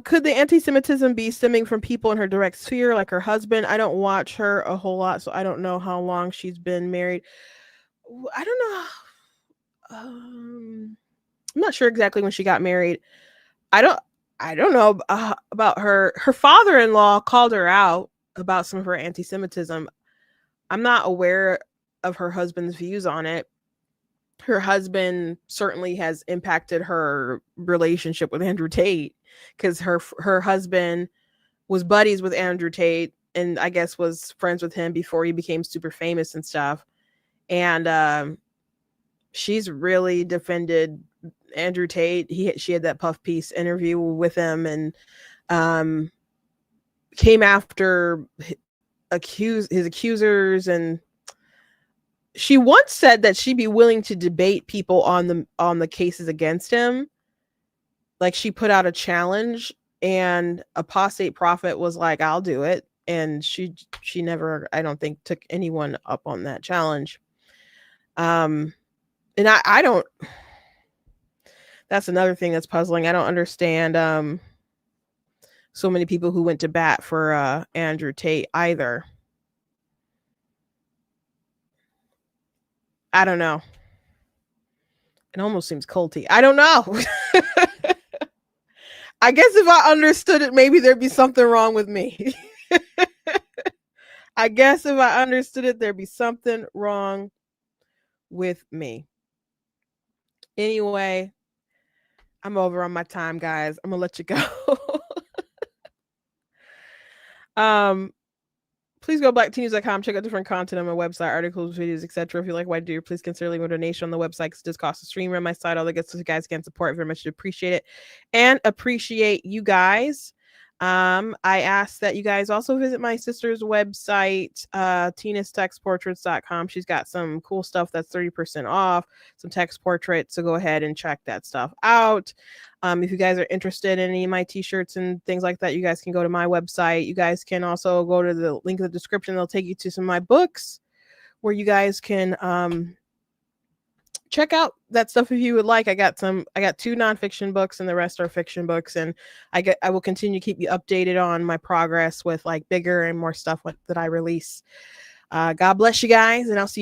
Could the anti-Semitism be stemming from people in her direct sphere, like her husband? I don't watch her a whole lot, so I don't know how long she's been married. I don't know. I'm not sure exactly when she got married. I don't know about her. Her father-in-law called her out about some of her anti-Semitism. I'm not aware of her husband's views on it. Her husband certainly has impacted her relationship with Andrew Tate, because her husband was buddies with Andrew Tate, and I guess was friends with him before he became super famous and stuff. And she's really defended Andrew Tate. She had that Puff Piece interview with him, and came after his accusers, and she once said that she'd be willing to debate people on the cases against him. Like, she put out a challenge, and Apostate Prophet was like, I'll do it. And she never, I don't think, took anyone up on that challenge. And I don't, that's another thing that's puzzling. I don't understand so many people who went to bat for Andrew Tate either. I don't know. It almost seems culty. I don't know. I guess if I understood it, maybe there'd be something wrong with me. I guess if I understood it, there'd be something wrong with me. Anyway, I'm over on my time, guys. I'm gonna let you go. Please go blackteeners.com, check out different content on my website, articles, videos, etc. If you like what I do, please consider leaving a donation on the website, because it does cost a stream on my site. All the good stuff you guys can support, very much appreciate it, and appreciate you guys. I ask that you guys also visit my sister's website, tinastextportraits.com. She's got some cool stuff that's 30% off, some text portraits, so go ahead and check that stuff out. If you guys are interested in any of my t-shirts and things like that, you guys can go to my website. You guys can also go to the link in the description. They'll take you to some of my books where you guys can check out that stuff if you would like. I got 2 nonfiction books, and the rest are fiction books, and I will continue to keep you updated on my progress with like bigger and more stuff that I release. God bless you guys, and I'll see you